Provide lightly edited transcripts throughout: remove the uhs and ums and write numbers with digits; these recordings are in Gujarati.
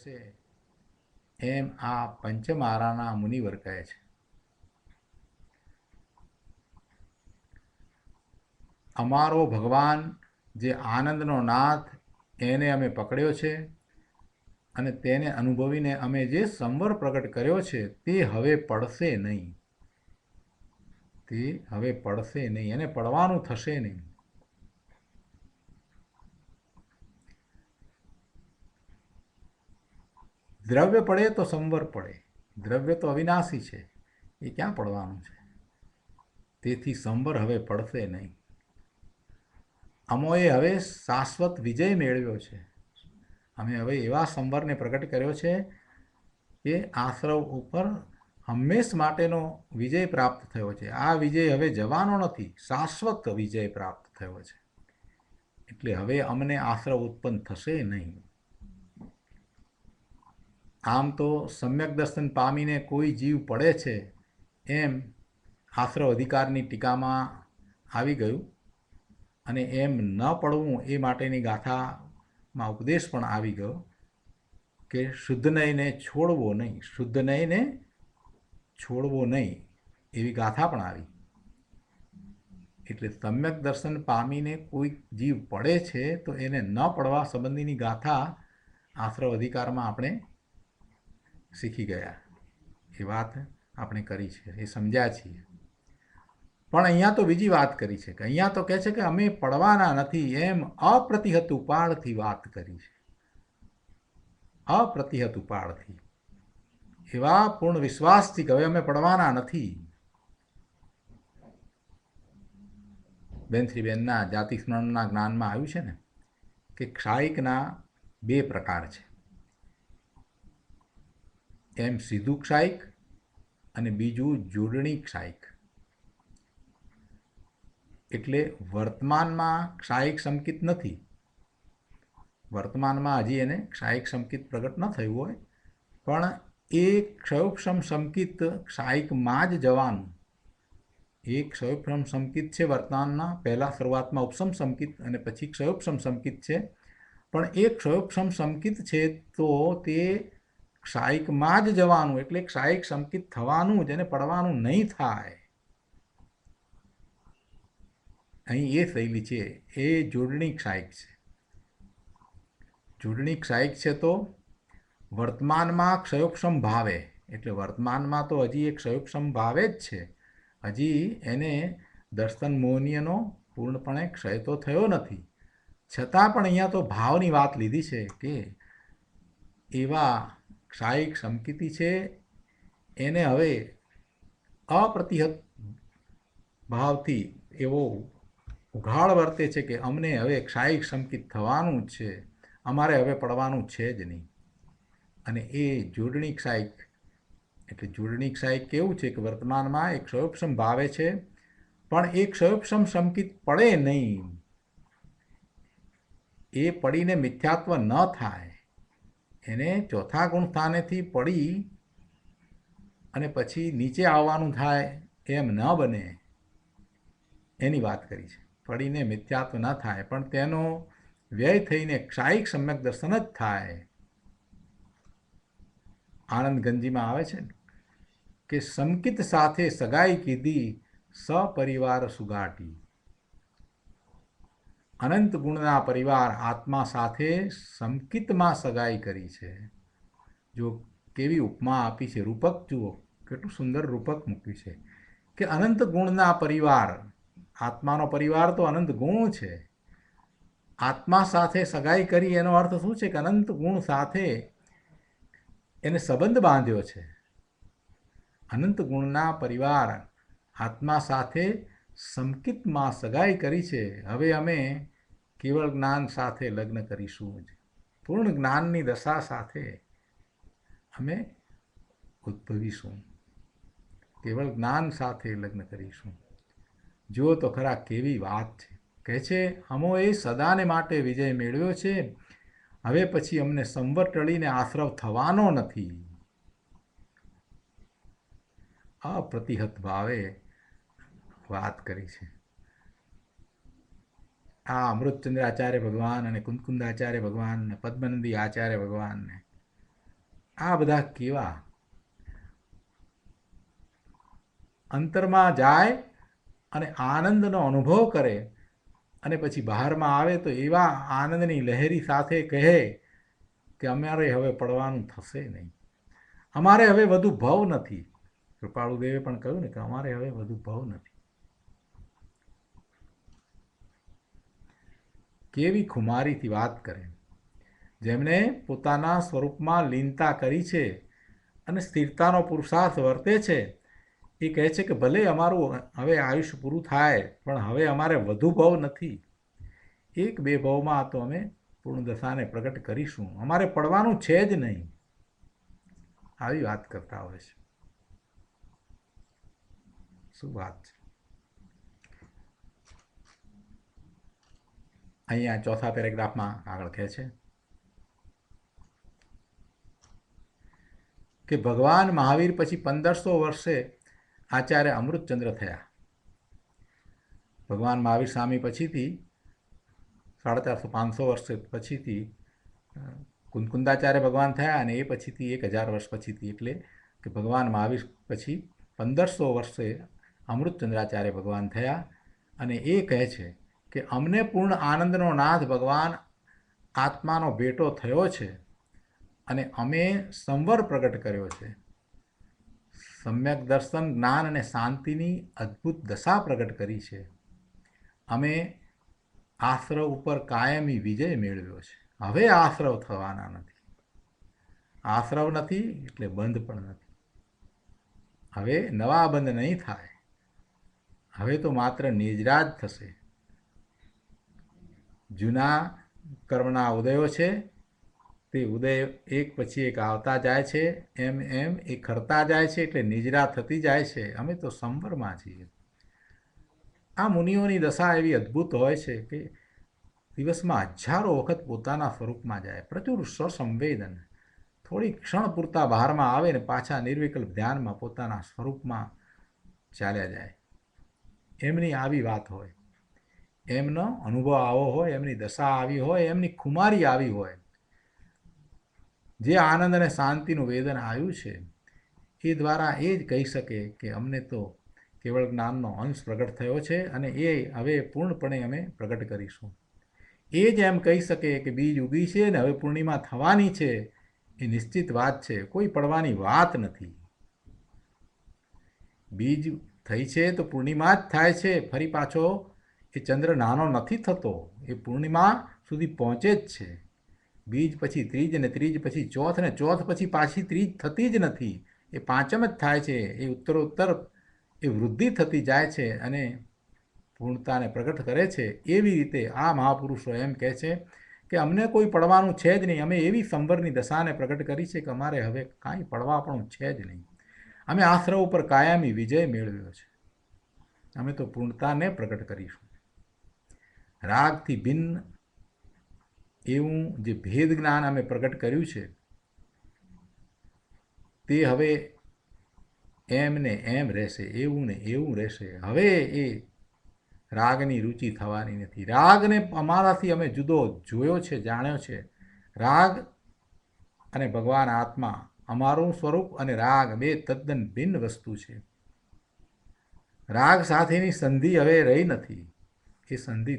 છે એમ આ પંચમારાના મુનિવર કહે છે. અમારો ભગવાન જે આનંદનો નાથ એને અમે પકડ્યો છે અને તેને અનુભવીને અમે જે સંવર પ્રગટ કર્યો છે તે હવે પડશે નહીં. તે હવે પડશે નહીં, એને પડવાનું થશે નહીં. દ્રવ્ય પડે તો સંવર પડે, દ્રવ્ય તો અવિનાશી છે, એ ક્યાં પડવાનું છે? તેથી સંવર હવે પડશે નહીં. અમોએ હવે શાશ્વત વિજય મેળવ્યો છે. અમે હવે એવા સંવરને પ્રગટ કર્યો છે કે આશ્રવ ઉપર હંમેશ માટેનો વિજય પ્રાપ્ત થયો છે. આ વિજય હવે જવાનો નથી, શાશ્વત વિજય પ્રાપ્ત થયો છે. એટલે હવે અમને આશ્રવ ઉત્પન્ન થશે નહીં. આમ તો સમ્યક દર્શન પામીને કોઈ જીવ પડે છે એમ આશ્રવ અધિકારની ટીકામાં આવી ગયું, અને એમ ન પડવું એ માટેની ગાથામાં ઉપદેશ પણ આવી ગયો કે શુદ્ધ નયને છોડવો નહીં, શુદ્ધ નયને છોડવો નહીં, એવી ગાથા પણ આવી. એટલે સમ્યક દર્શન પામીને કોઈ જીવ પડે છે તો એને ન પડવા સંબંધીની ગાથા આશ્રવ અધિકારમાં આપણે શીખી ગયા. એ વાત આપણે કરી છે, એ સમજ્યા છીએ. પણ અહીંયા તો બીજી વાત કરી છે કે અહીંયા તો કહે છે કે અમે પડવાના નથી, એમ અપ્રતિહત ઉપાડથી વાત કરી છે. અપ્રતિહત ઉપાડથી, એવા પૂર્ણ વિશ્વાસથી કે હવે અમે પડવાના નથી. બેનશ્રીબેનના જાતિ સ્મરણના જ્ઞાનમાં આવ્યું છે ને કે ક્ષાયિકના બે પ્રકાર છે, એમ સીધું ક્ષાયિક અને બીજું જોડણી ક્ષાયિક. એટલે વર્તમાનમાં ક્ષાયિક સંકિત નથી, વર્તમાનમાં હજી એને ક્ષાયિક સંકિત પ્રગટ ન થયું હોય, પણ એ ક્ષયોક્ષમ સંકિત ક્ષાયિકમાં જ જવાનું. એ ક્ષયોક્ષમ સંકિત છે વર્તમાનના, પહેલાં શરૂઆતમાં ઉપસમ સંકિત અને પછી ક્ષયોક્ષમ સંકિત છે. પણ એ ક્ષયોક્ષમ સંકિત છે તો તે ક્ષાયિકમાં જ જવાનું, એટલે ક્ષાયિક સંકિત થવાનું જ, એને પડવાનું નહીં થાય. અહીં એ શૈલી છે, એ જોડણી ક્ષાયિક છે. જોડણી ક્ષાયિક છે તો વર્તમાનમાં ક્ષયોક્ષમ ભાવે, એટલે વર્તમાનમાં તો હજી એક ક્ષયોક્ષમ ભાવે જ છે, હજી એને દર્શન મોહનીયનો પૂર્ણપણે ક્ષય તો થયો નથી. છતાં પણ અહીંયા તો ભાવની વાત લીધી છે કે એવા ક્ષાયિક સંકિતિ છે એને હવે અપ્રતિહત ભાવથી એવો ઉઘાડ વર્તે છે કે અમને હવે ક્ષાયિક સંકિત થવાનું જ છે, અમારે હવે પડવાનું છે જ નહીં. અને એ જોડણી ક્ષાયિક, એટલે જોડણી ક્ષાયિક કેવું છે કે વર્તમાનમાં એક ક્ષયોક્ષમ ભાવે છે, પણ એ ક્ષયોક્ષમ સંકિત પડે નહીં, એ પડીને મિથ્યાત્વ ન થાય, એને ચોથા ગુણ સ્થાનેથી પડી અને પછી નીચે આવવાનું થાય એમ ન બને, એની વાત કરી છે. પડીને મિથ્યાત્વ ન થાય પણ તેનો વ્યય થઈને ક્ષાયિક સમ્યક દર્શન જ થાય. આનંદ ગંજીમાં આવે છે કે સંકિત સાથે સગાઈ કીધી, સપરિવાર સુગાટી. અનંત ગુણના પરિવાર આત્મા સાથે સંકિતમાં સગાઈ કરી છે. જો કેવી ઉપમા આપી છે, રૂપક જુઓ, કેટલું સુંદર રૂપક મૂક્યું છે કે અનંત ગુણના પરિવાર, આત્માનો પરિવાર તો અનંત ગુણ છે, આત્મા સાથે સગાઈ કરી એનો અર્થ શું છે કે અનંત ગુણ સાથે એને સંબંધ બાંધ્યો છે. અનંત ગુણના પરિવાર આત્મા સાથે સંકિતમાં સગાઈ કરી છે. હવે અમે કેવળ જ્ઞાન સાથે લગ્ન કરીશું જ, પૂર્ણ જ્ઞાનની દશા સાથે અમે ઉદ્ભવીશું, કેવળ જ્ઞાન સાથે લગ્ન કરીશું. જો તો ખરા કેવી વાત છે. કહે છે અમોએ સદાને માટે વિજય મેળવ્યો છે, હવે પછી અમને સંવર ટળીને આશ્રવ થવાનો નથી. અપ્રતિહત ભાવે વાત કરી છે. આ અમૃતચંદ્ર આચાર્ય ભગવાન અને કુંદકુંદાચાર્ય ભગવાન ને પદ્મનંદી આચાર્ય ભગવાનને આ બધા કેવા અંતરમાં જાય અને આનંદનો અનુભવ કરે અને પછી બહારમાં આવે તો એવા આનંદની લહેરી સાથે કહે કે અમારે હવે પડવાનું થશે નહીં, અમારે હવે વધુ ભવ નથી. કૃપાળુદેવે પણ કહ્યું ને કે અમારે હવે વધુ ભવ નથી. કેવી ખુમારીથી વાત કરે, જેમણે પોતાના સ્વરૂપમાં લીનતા કરી છે અને સ્થિરતાનો પુરુષાર્થ વર્તે છે. એ કહે છે કે ભલે અમારું હવે આયુષ્ય પૂરું થાય પણ હવે અમારે વધુ ભવ નથી. એક બે ભવમાં તો અમે પૂર્ણદશાને પ્રગટ કરીશું, અમારે પડવાનું છે જ નહીં. આવી વાત કરતા હોય છે. શું વાત છે. અહીંયા ચોથા પેરેગ્રાફમાં આગળ કહે છે કે ભગવાન મહાવીર પછી 1500 વર્ષે આચાર્ય અમૃતચંદ્ર થયા. ભગવાન મહાવીર સ્વામી પછીથી 450-500 વર્ષ પછીથી કુંદાચાર્ય ભગવાન થયા અને એ પછીથી 1000 વર્ષ પછીથી, એટલે કે ભગવાન મહાવીર પછી 1500 વર્ષે અમૃતચંદ્રાચાર્ય ભગવાન થયા. અને એ કહે છે કે અમને પૂર્ણ આનંદનો નાથ ભગવાન આત્માનો ભેટો થયો છે અને અમે સંવર પ્રગટ કર્યો છે. સમ્યક દર્શન, જ્ઞાન અને શાંતિની અદ્ભુત દશા પ્રગટ કરી છે. અમે આશ્રવ ઉપર કાયમી વિજય મેળવ્યો છે. હવે આશ્રવ થવાના નથી. આશ્રવ નથી એટલે બંધ પણ નથી. હવે નવા બંધ નહીં થાય. હવે તો માત્ર નિજરા જ થશે. જૂના કર્મના ઉદયો છે તે ઉદય એક પછી એક આવતા જાય છે, એમ એમ એ ખરતા જાય છે, એટલે નિજરા થતી જાય છે. અમે તો સંવરમાં છીએ. આ મુનિઓની દશા એવી અદ્ભુત હોય છે કે દિવસમાં હજારો વખત પોતાના સ્વરૂપમાં જાય, પ્રચુર સ્વસંવેદન, થોડી ક્ષણ પૂરતા બહારમાં આવે ને પાછા નિર્વિકલ્પ ધ્યાનમાં પોતાના સ્વરૂપમાં ચાલ્યા જાય. એમની આવી વાત હોય, એમનો અનુભવ આવો હોય, એમની દશા આવી હોય, એમની ખુમારી આવી હોય. જે આનંદ અને શાંતિનું વેદન આવ્યું છે એ દ્વારા એ જ કહી શકે કે અમને તો કેવળ જ્ઞાનનો અંશ પ્રગટ થયો છે અને એ હવે પૂર્ણપણે અમે પ્રગટ કરીશું. એ જ એમ કહી શકે કે બીજ ઉગી છે ને હવે પૂર્ણિમા થવાની છે, એ નિશ્ચિત વાત છે, કોઈ પડવાની વાત નથી. બીજ થઈ છે તો પૂર્ણિમા જ થાય છે. ફરી પાછો એ ચંદ્ર નાનો નથી થતો, એ પૂર્ણિમા સુધી પહોંચે જ છે. બીજ પછી ત્રીજ અને ત્રીજ પછી ચોથ અને ચોથ પછી પાછી ત્રીજ થતી જ નથી, એ પાંચમ જ થાય છે. એ ઉત્તરોત્તર એ વૃદ્ધિ થતી જાય છે અને પૂર્ણતાને પ્રગટ કરે છે. એવી રીતે આ મહાપુરુષો એમ કહે છે કે અમને કોઈ પડવાનું છે જ નહીં. અમે એવી સંવરની દશાને પ્રગટ કરી છે કે અમારે હવે કાંઈ પડવાપણું છે જ નહીં. અમે આશ્રવ ઉપર કાયમી વિજય મેળવ્યો છે. અમે તો પૂર્ણતાને પ્રગટ કરીશું. રાગથી ભિન્ન એવું જે ભેદ જ્ઞાન અમે પ્રગટ કર્યું છે તે હવે એમ ને એમ રહેશે, એવું ને એવું રહેશે. હવે એ રાગની રુચિ થવાની નથી. રાગને અમારાથી અમે જુદો જોયો છે, જાણ્યો છે. રાગ અને ભગવાન આત્મા, અમારું સ્વરૂપ અને રાગ બે તદ્દન ભિન્ન વસ્તુ છે. રાગ સાથેની સંધિ હવે રહી નથી. એ સંધિ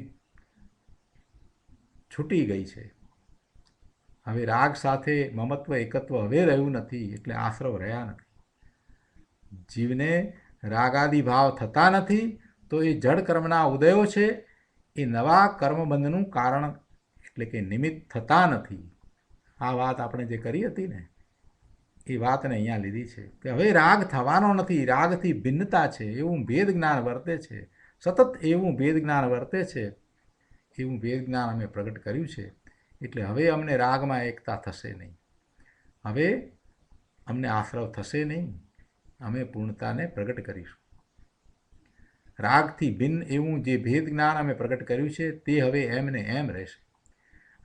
છૂટી ગઈ છે. હવે રાગ સાથે મમત્વ એકત્વ હવે રહ્યું નથી, એટલે આશ્રવ રહ્યા નથી. જીવને રાગાદિ ભાવ થતા નથી તો એ જડ કર્મના ઉદયો છે એ નવા કર્મબંધનું કારણ એટલે કે નિમિત્ત થતા નથી. આ વાત આપણે જે કરી હતી ને એ વાતને અહીંયા લીધી છે કે હવે રાગ થવાનો નથી. રાગથી ભિન્નતા છે એવું ભેદ જ્ઞાન વર્તે છે. સતત એવું ભેદ જ્ઞાન વર્તે છે. એવું ભેદ જ્ઞાન અમે પ્રગટ કર્યું છે. એટલે હવે અમને રાગમાં એકતા થશે નહીં. હવે અમને આશ્રવ થશે નહીં. અમે પૂર્ણતાને પ્રગટ કરીશું. રાગથી ભિન્ન એવું જે ભેદ જ્ઞાન અમે પ્રગટ કર્યું છે તે હવે એમને એમ રહેશે.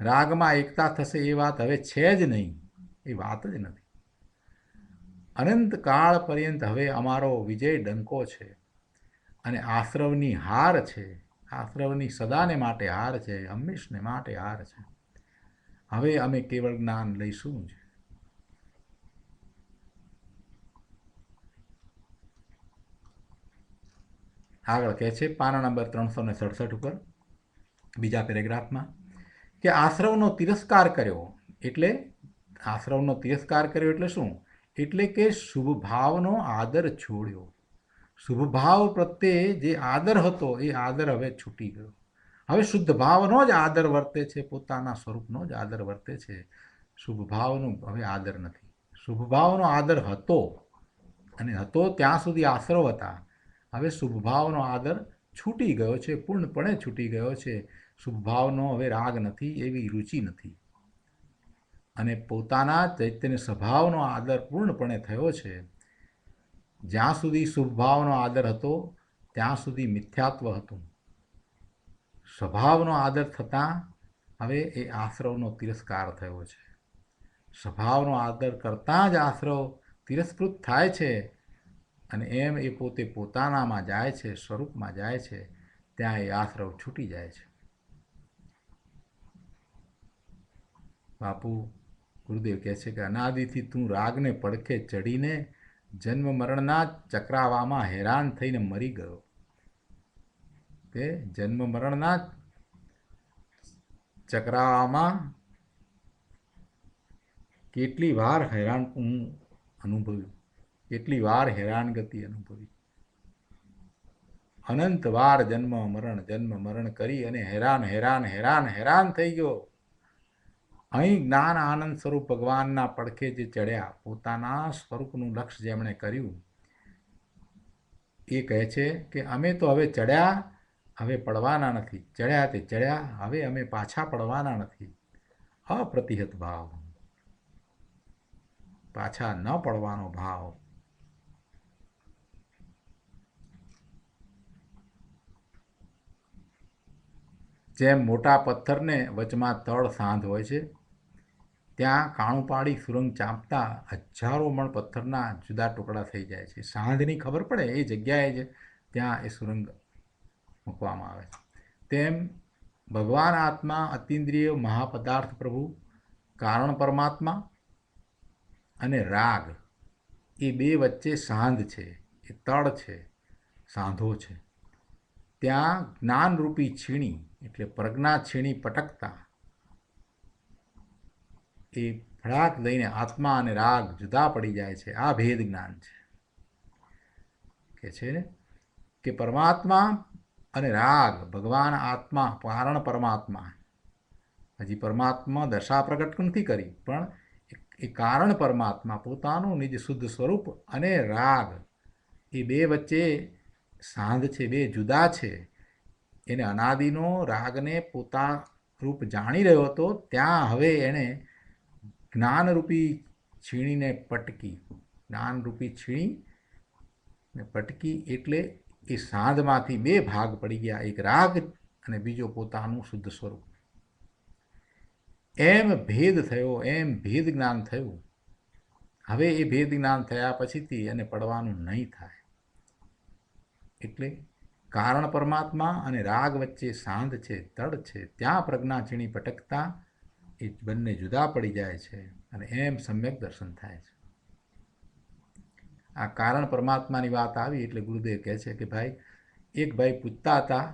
રાગમાં એકતા થશે એ વાત હવે છે જ નહીં. એ વાત જ નથી. અનંત કાળ પર્યંત હવે અમારો વિજય ડંકો છે અને આશ્રવની હાર છે. આશ્રવની સદાને માટે હાર છે, હંમેશને માટે હાર છે. હવે અમે કેવળ જ્ઞાન લઈશું જ. આગળ કહે છે પાના નંબર 367 ઉપર બીજા પેરેગ્રાફમાં કે આશ્રવનો તિરસ્કાર કર્યો એટલે શું? એટલે કે શુભ ભાવનો આદર છોડ્યો. શુભ ભાવ પ્રત્યે જે આદર હતો એ આદર હવે છૂટી ગયો. હવે શુદ્ધ ભાવનો જ આદર વર્તે છે, પોતાના સ્વરૂપનો જ આદર વર્તે છે. શુભ ભાવનો હવે આદર નથી. શુભ ભાવનો આદર હતો અને હતો ત્યાં સુધી આશ્રવ હતા. હવે શુભ ભાવનો આદર છૂટી ગયો છે, પૂર્ણપણે છૂટી ગયો છે. શુભ ભાવનો હવે રાગ નથી, એવી રુચિ નથી અને પોતાના ચૈતન્ય સ્વભાવનો આદર પૂર્ણપણે થયો છે. જ્યાં સુધી શુભ ભાવનો આદર હતો ત્યાં સુધી મિથ્યાત્વ હતું. સ્વભાવનો આદર થતાં હવે એ આશ્રવનો તિરસ્કાર થયો છે. સ્વભાવનો આદર કરતાં જ આશ્રવ તિરસ્કૃત થાય છે અને એમ એ પોતે પોતાનામાં જાય છે, સ્વરૂપમાં જાય છે, ત્યાં એ આશ્રવ છૂટી જાય છે. બાપુ ગુરુદેવ કહે છે કે અનાદિથી તું રાગને પડખે ચડીને જન્મ મરણના ચક્રાવામાં હેરાન થઈને મરી ગયો. કે જન્મ મરણના ચક્રાવામાં કેટલી વાર હેરાન હું અનુભવ્યું, કેટલી વાર હેરાનગતિ અનુભવી. અનંત વાર જન્મ મરણ કરી અને હેરાન થઈ ગયો. અહીં જ્ઞાન આનંદ સ્વરૂપ ભગવાનના પડખે જે ચડ્યા, પોતાના સ્વરૂપનું લક્ષ્ય જેમણે કર્યું, એ કહે છે કે અમે તો હવે ચડ્યા, હવે પડવાના નથી. ચડ્યા તે ચડ્યા, હવે અમે પાછા પડવાના નથી. અપ્રતિહત ભાવ, પાછા ન પડવાનો ભાવ. જેમ મોટા પથ્થરને વચમાં તળ સાંધ હોય છે, ત્યાં કાણું પાડી સુરંગ ચાંપતા હજારો મણ પથ્થરના જુદા ટુકડા થઈ જાય છે. સાંધની ખબર પડે એ જગ્યાએ જ ત્યાં એ સુરંગ મૂકવામાં આવે છે. તેમ ભગવાન આત્મા, અતિન્દ્રિય મહાપદાર્થ પ્રભુ, કારણ પરમાત્મા અને રાગ, એ બે વચ્ચે સાંધ છે, એ તળ છે, સાંધો છે. ત્યાં જ્ઞાનરૂપી છીણી એટલે પ્રજ્ઞા છીણી પટકતા એ ફળાક લઈને આત્મા અને રાગ જુદા પડી જાય છે. આ ભેદ જ્ઞાન છે. કે છે કે પરમાત્મા અને રાગ, ભગવાન આત્મા, કારણ પરમાત્મા, હજી પરમાત્મા દશા પ્રગટ નથી કરી, પણ એ કારણ પરમાત્મા પોતાનું નિજ શુદ્ધ સ્વરૂપ અને રાગ, એ બે વચ્ચે સાંધ છે, બે જુદા છે. એને અનાદિનો રાગને પોતા રૂપ જાણી રહ્યો હતો, ત્યાં હવે એણે જ્ઞાનરૂપી છીણીને પટકી, જ્ઞાનરૂપી છીણીને પટકી એટલે એ સાંધમાંથી બે ભાગ પડી ગયા, એક રાગ અને બીજો પોતાનું શુદ્ધ સ્વરૂપ. એમ ભેદ થયો, એમ ભેદ જ્ઞાન થયું. હવે એ ભેદ જ્ઞાન થયા પછીથી એને પડવાનું નહીં થાય. એટલે કારણ પરમાત્મા અને રાગ વચ્ચે સાંધ છે, તડ છે, ત્યાં પ્રજ્ઞા છીણી પટકતા એ બંને જુદા પડી જાય છે અને એમ સમ્યક દર્શન થાય છે. આ કારણ પરમાત્માની વાત આવી એટલે ગુરુદેવ કહે છે કે ભાઈ, એક ભાઈ પૂછતા હતા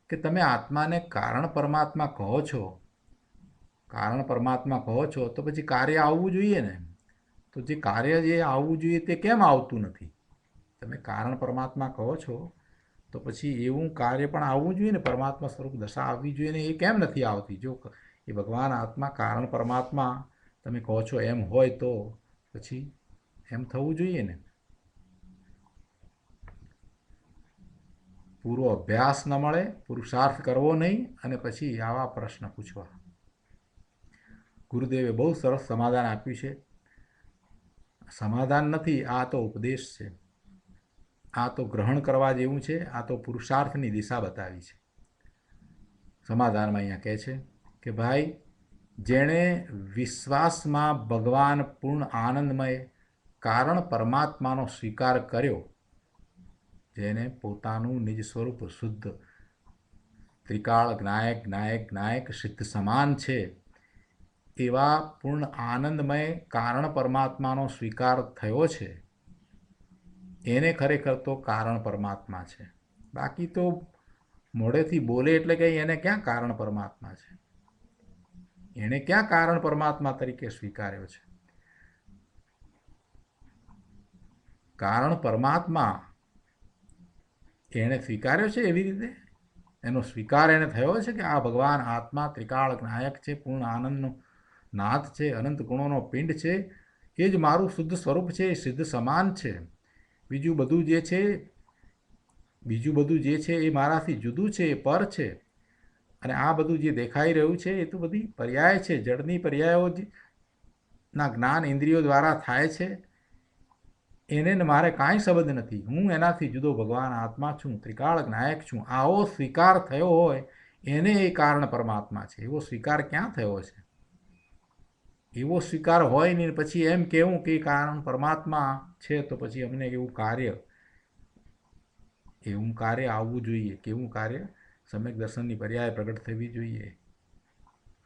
કે તમે આત્માને કારણ પરમાત્મા કહો છો, કારણ પરમાત્મા કહો છો, તો પછી કાર્ય આવવું જોઈએ ને. તો જે કાર્ય જે આવવું જોઈએ તે કેમ આવતું નથી? તમે કારણ પરમાત્મા કહો છો તો પછી એવું કાર્ય પણ આવવું જોઈએ ને, પરમાત્મા સ્વરૂપ દશા આવવી જોઈએ ને, એ કેમ નથી આવતી? જો એ ભગવાન આત્મા, કારણ પરમાત્મા તમે કહો છો એમ હોય તો પછી એમ થવું જોઈએ ને. પૂરો અભ્યાસ ન મળે, પુરુષાર્થ કરવો નહીં અને પછી આવા પ્રશ્ન પૂછવા. ગુરુદેવે બહુ સરસ સમાધાન આપ્યું છે. સમાધાન નથી, આ તો ઉપદેશ છે. આ તો ગ્રહણ કરવા જેવું છે. આ તો પુરુષાર્થની દિશા બતાવી છે. સમાધાનમાં અહીંયા કહે છે કે ભાઈ, જેણે વિશ્વાસમાં ભગવાન પૂર્ણ આનંદમય કારણ પરમાત્માનો સ્વીકાર કર્યો, જેને પોતાનું નિજ સ્વરૂપ શુદ્ધ ત્રિકાળ જ્ઞાયક સિદ્ધ સમાન છે, એવા પૂર્ણ આનંદમય કારણ પરમાત્માનો સ્વીકાર થયો છે, એને ખરેખર તો કારણ પરમાત્મા છે. બાકી તો મોઢેથી બોલે એટલે કંઈ એને ક્યાં કારણ પરમાત્મા છે, એણે ક્યાં કારણ પરમાત્મા તરીકે સ્વીકાર્યો છે. કારણ પરમાત્મા એણે સ્વીકાર્યો છે એવી રીતે એનો સ્વીકાર એને થયો છે કે આ ભગવાન આત્મા ત્રિકાળ નાયક છે, પૂર્ણ આનંદનો નાથ છે, અનંત ગુણોનો પિંડ છે, એ જ મારું શુદ્ધ સ્વરૂપ છે, એ સિદ્ધ સમાન છે. બીજું બધું જે છે એ મારાથી જુદું છે, એ પર છે. અને આ બધું જે દેખાઈ રહ્યું છે એ તો બધી પર્યાય છે, જડની પર્યાયો ના જ્ઞાન ઇન્દ્રિયો દ્વારા થાય છે. એને મારે કાંઈ સંબંધ નથી. હું એનાથી જુદો ભગવાન આત્મા છું, ત્રિકાળ નાયક છું. આવો સ્વીકાર થયો હોય એને એ કારણ પરમાત્મા છે. એવો સ્વીકાર ક્યાં થયો છે? એવો સ્વીકાર હોય નહીં પછી એમ કહેવું કે કારણ પરમાત્મા છે તો પછી અમને એવું કાર્ય આવવું જોઈએ. કેવું કાર્ય? સમ્યક દર્શનની પર્યાય પ્રગટ થવી જોઈએ,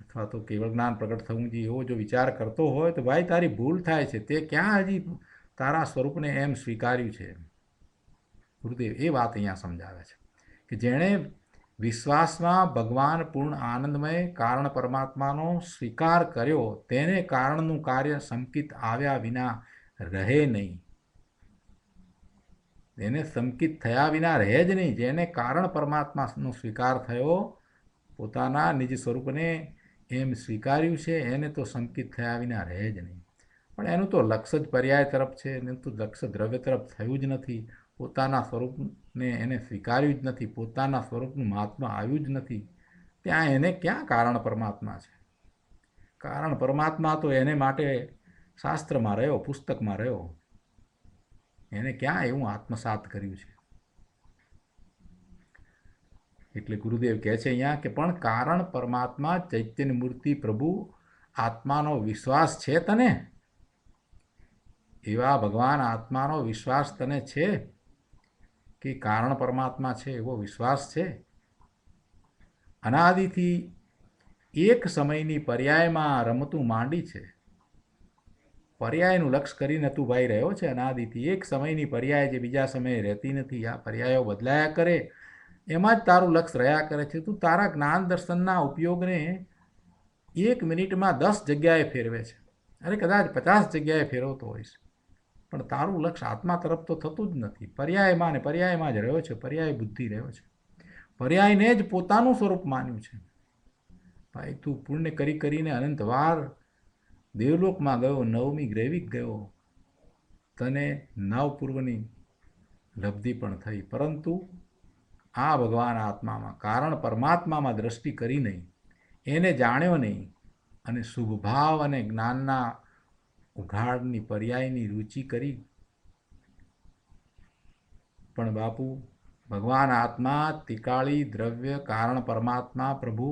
અથવા તો કેવળ જ્ઞાન પ્રગટ થવું જોઈએ. એવો જો વિચાર કરતો હોય તો ભાઈ તારી ભૂલ થાય છે. તે ક્યાં હજી તારા સ્વરૂપને એમ સ્વીકાર્યું છે? ગુરુદેવ એ વાત અહીંયા સમજાવે છે કે જેણે વિશ્વાસમાં ભગવાન પૂર્ણ આનંદમય કારણ પરમાત્માનો સ્વીકાર કર્યો તેને કારણનું કાર્ય સંકિત આવ્યા વિના રહે નહીં. એને સંકિત થયા વિના રહે જ નહીં. જેને કારણ પરમાત્માનો સ્વીકાર થયો, પોતાના નિજ સ્વરૂપને એમ સ્વીકાર્યું છે, એને તો સંકિત થયા વિના રહે જ નહીં. પણ એનું તો લક્ષ જ પર્યાય તરફ છે, એનું તો લક્ષ દ્રવ્ય તરફ થયું જ નથી. પોતાના સ્વરૂપને એને સ્વીકાર્યું જ નથી, પોતાના સ્વરૂપનું મહાત્મા આવ્યું જ નથી. ત્યાં એને ક્યાં કારણ પરમાત્મા છે? કારણ પરમાત્મા તો એને માટે શાસ્ત્રમાં રહ્યો, પુસ્તકમાં રહ્યો. એને ક્યાં એવું આત્મસાત કર્યું છે? એટલે ગુરુદેવ કહે છે અહીંયા કે પણ કારણ પરમાત્મા ચૈતન્ય મૂર્તિ પ્રભુ આત્માનો વિશ્વાસ છે તને? એવા ભગવાન આત્માનો વિશ્વાસ તને છે કે કારણ પરમાત્મા છે એવો વિશ્વાસ છે? અનાદિથી એક સમયની પર્યાયમાં રમતું માંડી છે. પર્યાયનું લક્ષ કરીને તું ભાઈ રહ્યો છે અનાદિથી. એક સમયની પર્યાય જે બીજા સમયે રહેતી નથી. આ પર્યાયો બદલાયા કરે, એમાં જ તારું લક્ષ રહ્યા કરે છે. તું તારા જ્ઞાન દર્શનના ઉપયોગને 1 મિનિટમાં 10 જગ્યાએ ફેરવે છે. અરે કદાચ 50 જગ્યાએ ફેરવતો હોઈશ, પણ તારું લક્ષ આત્મા તરફ તો થતું જ નથી. પર્યાયમાં ને પર્યાયમાં જ રહ્યો છે. પર્યાય બુદ્ધિ રહ્યો છે. પર્યાયને જ પોતાનું સ્વરૂપ માન્યું છે. ભાઈ તું પુણ્ય કરીને અનંત વાર દેવલોકમાં ગયો, નવમી ગ્રૈવિક ગયો, તને નવપૂર્વની લબ્ધિ પણ થઈ, પરંતુ આ ભગવાન આત્મામાં કારણ પરમાત્મામાં દ્રષ્ટિ કરી નહીં, એને જાણ્યો નહીં, અને શુભભાવ અને જ્ઞાનના ઉઘાડની પર્યાયની રુચિ કરી. પણ બાપુ ભગવાન આત્મા ત્રિકાળી દ્રવ્ય કારણ પરમાત્મા પ્રભુ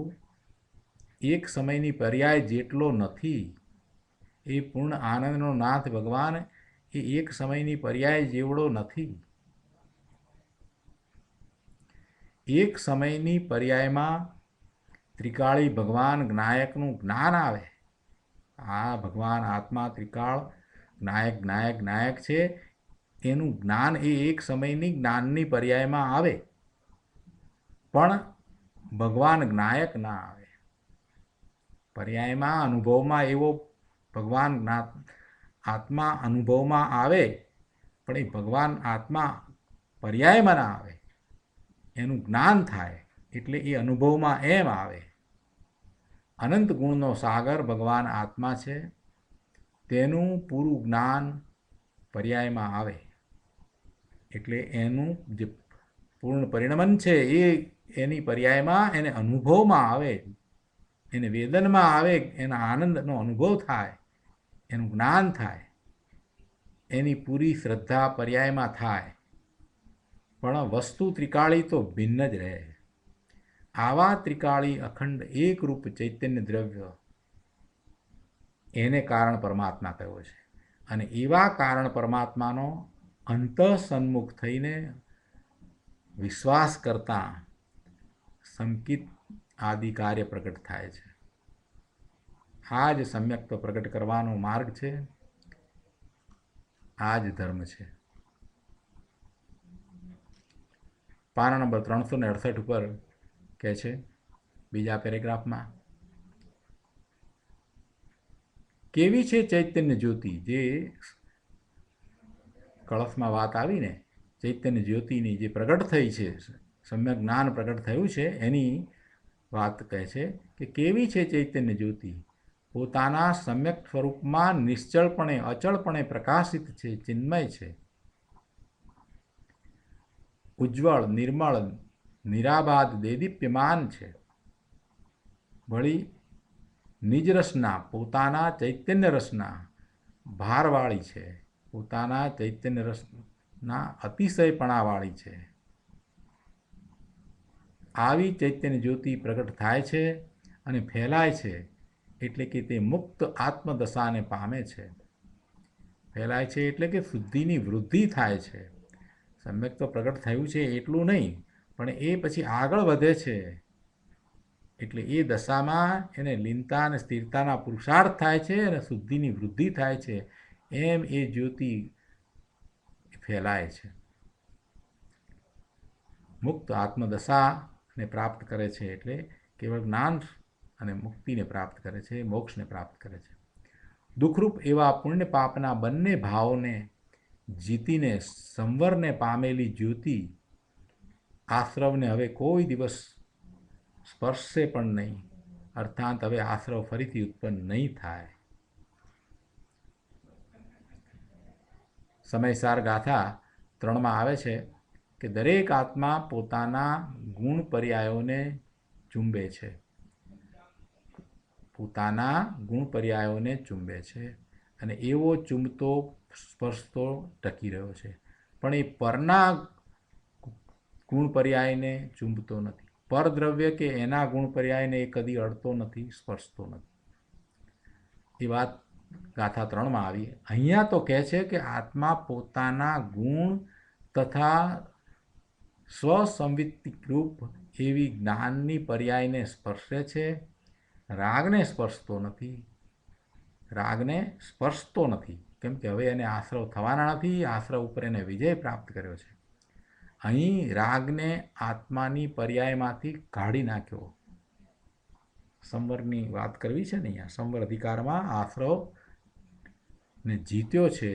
એક સમયની પર્યાય જેટલો નથી. એ પૂર્ણ આનંદનો નાથ ભગવાન એ એક સમયની પર્યાય જેવડો નથી. એક સમયની પર્યાયમાં ત્રિકાળી ભગવાન જ્ઞાયકનું જ્ઞાન આવે. આ ભગવાન આત્મા ત્રિકાળ જ્ઞાયક છે. એનું જ્ઞાન એ એક સમયની જ્ઞાનની પર્યાયમાં આવે, પણ ભગવાન જ્ઞાયક ના આવે. પર્યાયમાં અનુભવમાં એવો ભગવાન આત્મા અનુભવમાં આવે, પણ એ ભગવાન આત્મા પર્યાયમાં ના આવે. એનું જ્ઞાન થાય એટલે એ અનુભવમાં એમ આવે. અનંત ગુણનો સાગર ભગવાન આત્મા છે, તેનું પૂરું જ્ઞાન પર્યાયમાં આવે એટલે એનું જે પૂર્ણ પરિણમન છે એ એની પર્યાયમાં એને અનુભવમાં આવે, એને વેદનમાં આવે, એના આનંદનો અનુભવ થાય, એનું જ્ઞાન થાય, એની પૂરી શ્રદ્ધા પર્યાયમાં થાય. પણ વસ્તુ ત્રિકાળી તો ભિન્ન જ રહે. આવા ત્રિકાળી અખંડ એકરૂપ ચૈતન્ય દ્રવ્ય એને કારણ પરમાત્મા કહ્યો છે. અને એવા કારણ પરમાત્માનો અંતઃસન્મુખ થઈને વિશ્વાસ કરતા સંકિત આદિ કાર્ય પ્રગટ થાય છે. આ જ સમ્યક્ત પ્રગટ કરવાનો માર્ગ છે, આ જ ધર્મ છે. પાના નંબર 368 ઉપર કહે છે બીજા પેરેગ્રાફમાં, કેવી છે ચૈતન્ય જ્યોતિ. જે કળશમાં વાત આવીને ચૈતન્ય જ્યોતિની જે પ્રગટ થઈ છે, સમ્યક જ્ઞાન પ્રગટ થયું છે, એની વાત કહે છે કે કેવી છે ચૈતન્ય જ્યોતિ. પોતાના સમ્યક સ્વરૂપમાં નિશ્ચળપણે અચળપણે પ્રકાશિત છે, ચિન્મય છે, ઉજ્જવળ નિર્મળ નિરાબાદ દેદીપ્યમાન છે. વળી નિજ રસના પોતાના ચૈતન્ય રસના ભારવાળી છે, પોતાના ચૈતન્ય રસના અતિશયપણાવાળી છે. આવી ચૈતન્ય જ્યોતિ પ્રગટ થાય છે અને ફેલાય છે, એટલે કે તે મુક્ત આત્મદશાને પામે છે. ફેલાય છે એટલે કે શુદ્ધિની વૃદ્ધિ થાય છે. સમ્યક તો પ્રગટ થયું છે એટલું નહીં, પણ એ પછી આગળ વધે છે. એટલે એ દશામાં એને લીનતા અને સ્થિરતાના પુરુષાર્થ થાય છે અને શુદ્ધિની વૃદ્ધિ થાય છે. એમ એ જ્યોતિ ફેલાય છે. મુક્ત આત્મદશાને પ્રાપ્ત કરે છે, એટલે કેવળ જ્ઞાન અને મુક્તિને પ્રાપ્ત કરે છે, મોક્ષને પ્રાપ્ત કરે છે. દુઃખરૂપ એવા પુણ્ય પાપના બંને ભાવોને જીતીને સંવરને પામેલી જ્યોતિ આશ્રવને હવે કોઈ દિવસ સ્પર્શશે પણ નહીં, અર્થાત હવે આશ્રવ ફરીથી ઉત્પન્ન નહીં થાય. સમયસાર ગાથા 3માં આવે છે કે દરેક આત્મા પોતાના ગુણ પર્યાયોને ચુંબે છે, પોતાના ગુણ પર્યાયોને ચુંબે છે, અને એવો ચુંબતો સ્પર્શતો ટકી રહ્યો છે, પણ એ પરના ગુણ પર્યાયને ચુંબતો નથી. પરદ્રવ્ય કે એના ગુણ પર્યાયને એ કદી અડતો નથી, સ્પર્શતો નથી. એ વાત ગાથા 3માં આવી. અહીંયા તો કહે છે કે આત્મા પોતાના ગુણ તથા સ્વસંવિત્તિરૂપ એવી જ્ઞાનની પર્યાયને સ્પર્શે છે, રાગને સ્પર્શતો નથી. રાગને સ્પર્શતો નથી, કેમ કે હવે એને આશ્રવ થવાના નથી, આશ્રવ ઉપર એને વિજય પ્રાપ્ત કર્યો છે. અહીં રાગને આત્માની પર્યાયમાંથી કાઢી નાખ્યો. સંવરની વાત કરવી છે ને, અહીંયા સંવર અધિકારમાં આશ્રવને જીત્યો છે,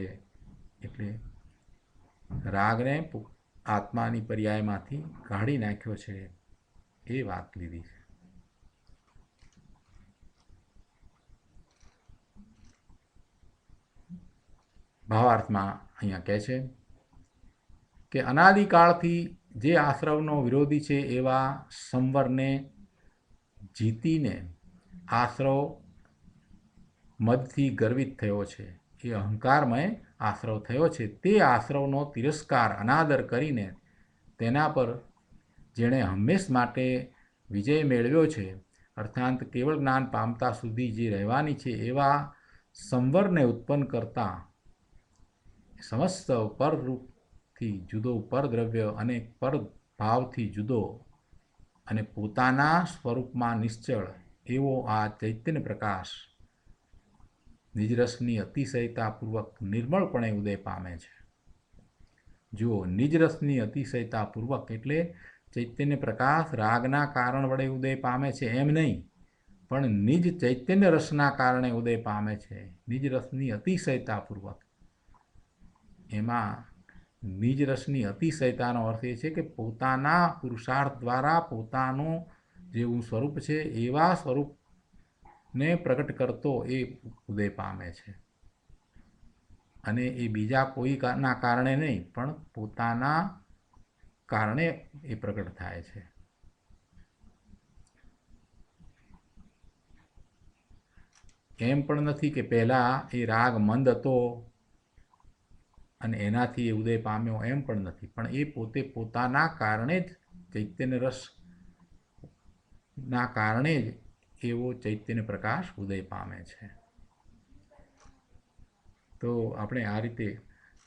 એટલે રાગને આત્માની પર્યાયમાંથી કાઢી નાખ્યો છે, એ વાત લીધી છે. ભાવાર્થમાં અહીંયા કહે છે કે અનાદિકાળથી જે આશ્રવનો વિરોધી છે એવા સંવરને જીતીને આશ્રવ મદથી ગર્વિત થયો છે, એ અહંકારમય આશ્રવ થયો છે. તે આશ્રવનો તિરસ્કાર અનાદર કરીને તેના પર જેણે હંમેશ માટે વિજય મેળવ્યો છે, અર્થાત કેવળ જ્ઞાન પામતા સુધી જે રહેવાની છે એવા સંવરને ઉત્પન્ન કરતા સમસ્ત પરરૂપથી જુદો પરદ્રવ્ય અને પરભાવથી જુદો અને પોતાના સ્વરૂપમાં નિશ્ચળ એવો આ ચૈતન્ય પ્રકાશ નિજરસની અતિશયતાપૂર્વક નિર્મળપણે ઉદય પામે છે. જુઓ, નિજરસની અતિશયતાપૂર્વક એટલે ચૈતન્ય પ્રકાશ રાગના કારણ વડે ઉદય પામે છે એમ નહીં, પણ નિજ ચૈતન્ય રસના કારણે ઉદય પામે છે. નિજ રસની અતિશયતાપૂર્વક, એમાં નિજ રસની અતિશયતાનો અર્થ એ છે કે પોતાના પુરુષાર્થ દ્વારા પોતાનું જેવું સ્વરૂપ છે એવા સ્વરૂપને પ્રગટ કરતો એ ઉદય પામે છે, અને એ બીજા કોઈના કારણે નહીં, પણ પોતાના કારણે એ પ્રગટ થાય છે. એમ પણ નથી કે પહેલાં એ રાગ મંદ હતો અને એનાથી એ ઉદય પામ્યો, એમ પણ નથી, પણ એ પોતે પોતાના કારણે જ ચૈતન્ય રસના કારણે જ એવો ચૈતન્ય પ્રકાશ ઉદય પામે છે. તો આપણે આ રીતે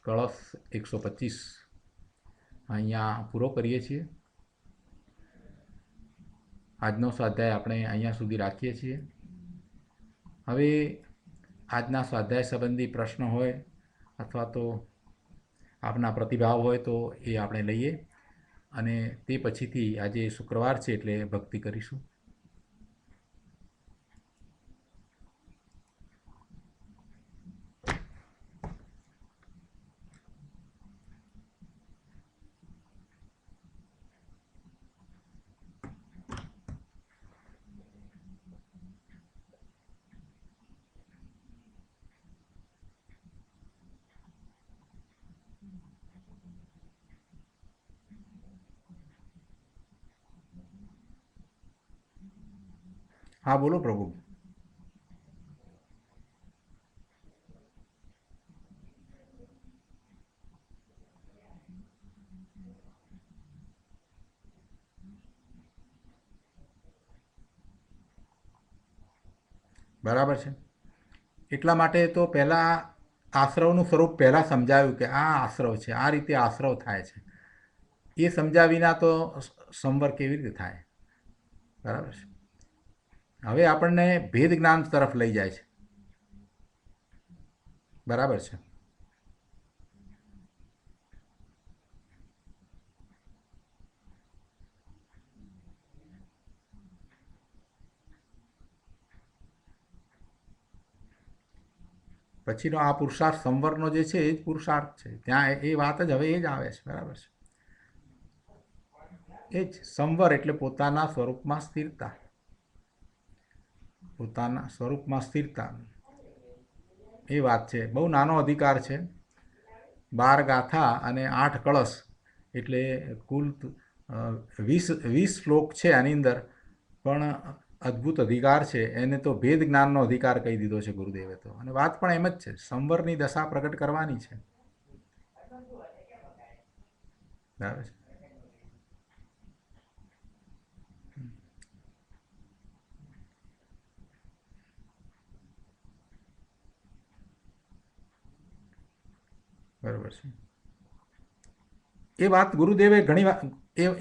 કળશ 125 અહીંયા પૂરો કરીએ છીએ. આજનો સ્વાધ્યાય આપણે અહીંયા સુધી રાખીએ છીએ. હવે આજના સ્વાધ્યાય સંબંધી પ્રશ્ન હોય અથવા તો આપના પ્રતિભાવ હોય તો એ આપણે લઈએ, અને તે પછીથી આજે શુક્રવાર છે એટલે ભક્તિ કરીશું. હા, બોલો પ્રભુ. બરાબર છે. એટલા માટે તો પહેલાં આશ્રવનું સ્વરૂપ પહેલાં સમજાવ્યું કે આ આશ્રવ છે, આ રીતે આશ્રવ થાય છે. એ સમજ્યા વિના તો સંવર કેવી રીતે થાય? બરાબર છે. હવે આપણને ભેદ જ્ઞાન તરફ લઈ જાય છે. બરાબર છે. પછીનો આ પુરુષાર્થ સંવરનો જે છે એ જ પુરુષાર્થ છે. ત્યાં એ વાત જ હવે એ જ આવે છે. બરાબર છે. એ જ સંવર એટલે પોતાના સ્વરૂપમાં સ્થિરતા. પોતાના સ્વરૂપમાં સ્થિરતા એ વાત છે. બહુ નાનો અધિકાર છે. 12 ગાથા અને 8 કળશ એટલે કુલ 20 શ્લોક છે આની અંદર. પણ અદ્ભુત અધિકાર છે. એને તો ભેદ જ્ઞાનનો અધિકાર કહી દીધો છે ગુરુદેવે તો. અને વાત પણ એમ જ છે, સંવરની દશા પ્રગટ કરવાની છે. બરાબર છે. બરાબર છે. એ વાત ગુરુદેવે ઘણી વાર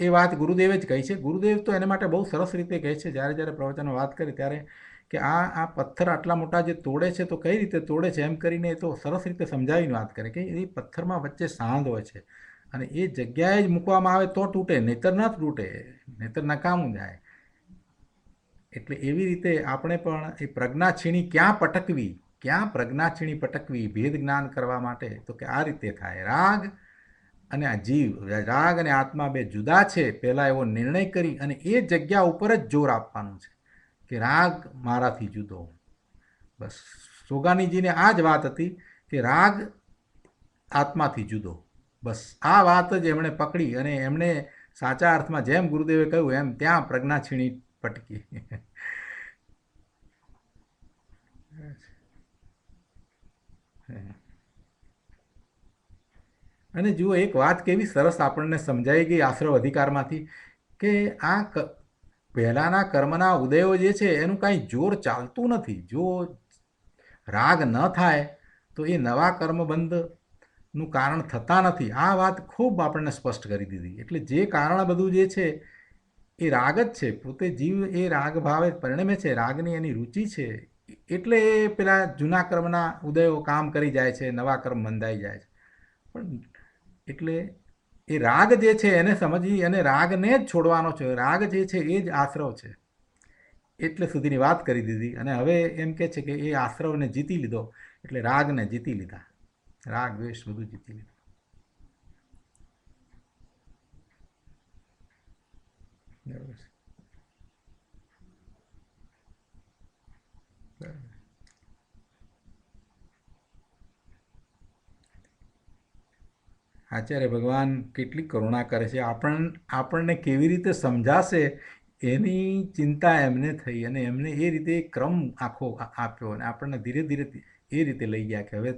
એ વાત ગુરુદેવે જ કહી છે. ગુરુદેવ તો એને માટે બહુ સરસ રીતે કહે છે. જ્યારે જ્યારે પ્રવચનો વાત કરી ત્યારે કે આ પથ્થર આટલા મોટા જે તોડે છે તો કઈ રીતે તોડે છે, એમ કરીને એ તો સરસ રીતે સમજાવીને વાત કરે કે એ પથ્થરમાં વચ્ચે સાંધ હોય છે અને એ જગ્યાએ જ મૂકવામાં આવે તો તૂટે, નહીતર ન તૂટે, નહીતર નકામું જાય. એટલે એવી રીતે આપણે પણ એ પ્રજ્ઞાક્ષીણી ક્યાં પ્રજ્ઞાક્ષીણી પટકવી ભેદ જ્ઞાન કરવા માટે, તો કે આ રીતે થાય. રાગ અને આ જીવ, રાગ અને આત્મા બે જુદા છે, પહેલાં એવો નિર્ણય કરી અને એ જગ્યા ઉપર જ જોર આપવાનું છે કે રાગ મારાથી જુદો. બસ સોગાનીજીને આ જ વાત હતી કે રાગ આત્માથી જુદો. બસ આ વાત જ એમણે પકડી અને એમણે સાચા અર્થમાં જેમ ગુરુદેવે કહ્યું એમ ત્યાં પ્રજ્ઞાક્ષીણી પટકી. અને જુઓ, એક વાત કેવી સરસ આપણને સમજાઈ ગઈ આશ્રવ અધિકારમાંથી કે આ પહેલાંના કર્મના ઉદયો જે છે એનું કાંઈ જોર ચાલતું નથી. જો રાગ ન થાય તો એ નવા કર્મબંધનું કારણ થતા નથી. આ વાત ખૂબ આપણને સ્પષ્ટ કરી દીધી. એટલે જે કારણ બધું જે છે એ રાગ જ છે. પોતે જીવ એ રાગ ભાવે પરિણમે છે, રાગની એની રુચિ છે. એટલે એ પેલા જૂના કર્મના ઉદયો કામ કરી જાય છે, નવા કર્મ બંધાઈ જાય છે. પણ એટલે એ રાગ જે છે એને સમજી અને રાગને જ છોડવાનો છે. રાગ જે છે એ જ આશ્રવ છે. એટલે સુધીની વાત કરી દીધી. અને હવે એમ કે છે કે એ આશ્રવને જીતી લીધો એટલે રાગને જીતી લીધા. રાગ દ્વેષ બધું જીતી લીધું. બરાબર છે. આચાર્ય ભગવાન કેટલી કરુણા કરે છે. આપણને કેવી રીતે સમજાશે એની ચિંતા એમને થઈ અને એમને એ રીતે ક્રમ આખો આપ્યો અને આપણને ધીરે ધીરે એ રીતે લઈ ગયા કે હવે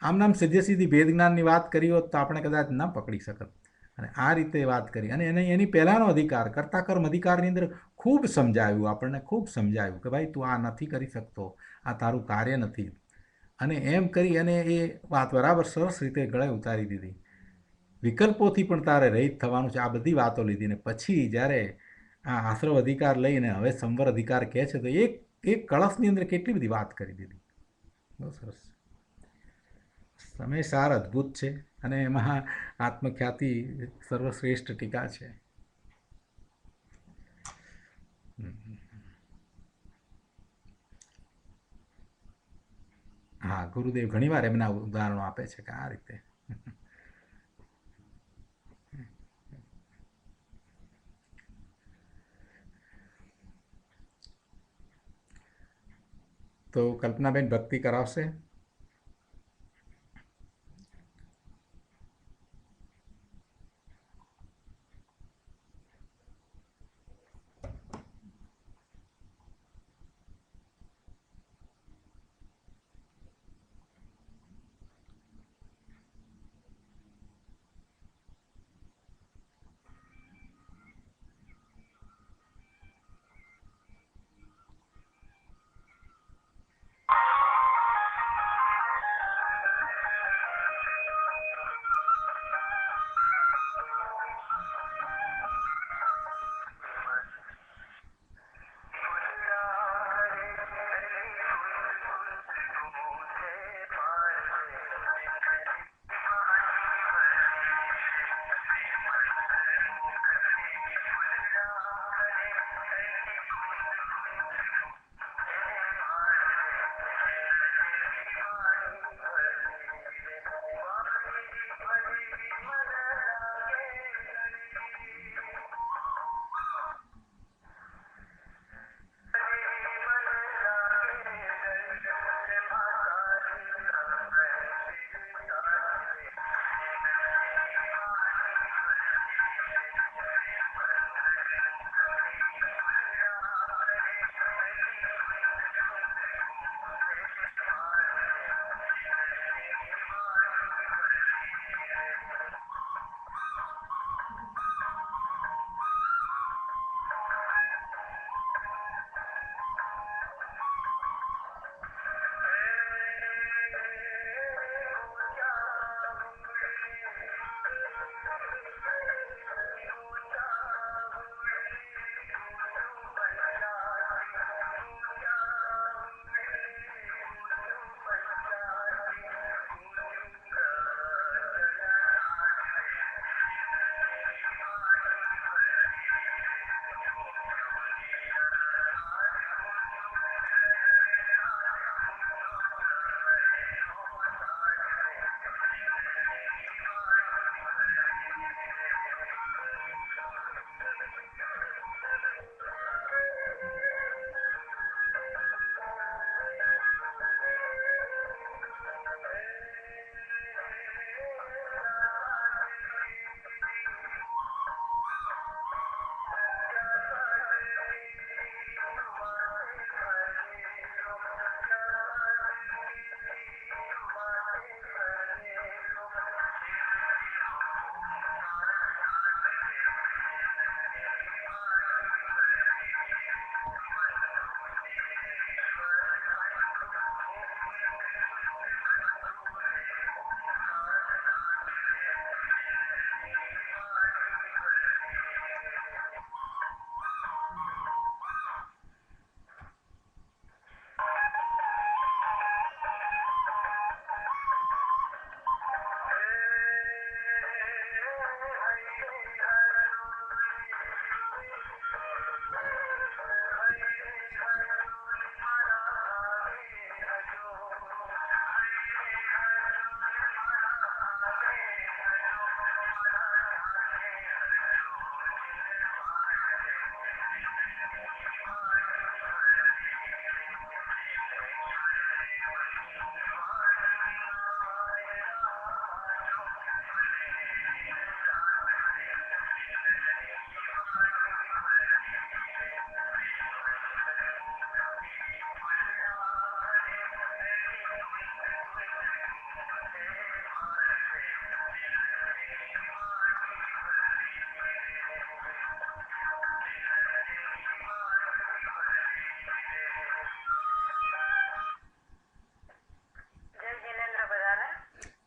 આમ સીધે સીધી ભેદ જ્ઞાનની વાત કરી હોત તો આપણે કદાચ ન પકડી શકત. અને આ રીતે વાત કરી અને એની પહેલાંનો અધિકાર કર્તા કર્મ અધિકારની અંદર ખૂબ સમજાવ્યું, આપણને ખૂબ સમજાવ્યું કે ભાઈ તું આ નથી કરી શકતો, આ તારું કાર્ય નથી. અને એમ કરી અને એ વાત બરાબર સરસ રીતે ગળે ઉતારી દીધી. વિકલ્પોથી પણ તારે રહિત થવાનું છે. આ બધી વાતો લીધી ને પછી જ્યારે આ આશ્રવ અધિકાર લઈને હવે સંવર અધિકાર કહે છે તો એક કળશની અંદર કેટલી બધી વાત કરી દીધી. બહુ સરસ. સમય સાર અદ્ભુત છે અને એમાં આત્મખ્યાતિ સર્વશ્રેષ્ઠ ટીકા છે. હા, ગુરુદેવ ઘણીવાર એમના ઉદાહરણો આપે છે કે આ રીતે. તો કલ્પનાબેન ભક્તિ કરાવશે.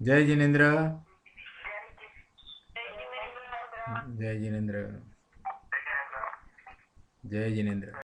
જય જિનેન્દ્ર. જય જિનેન્દ્ર. જય જિનેન્દ્ર.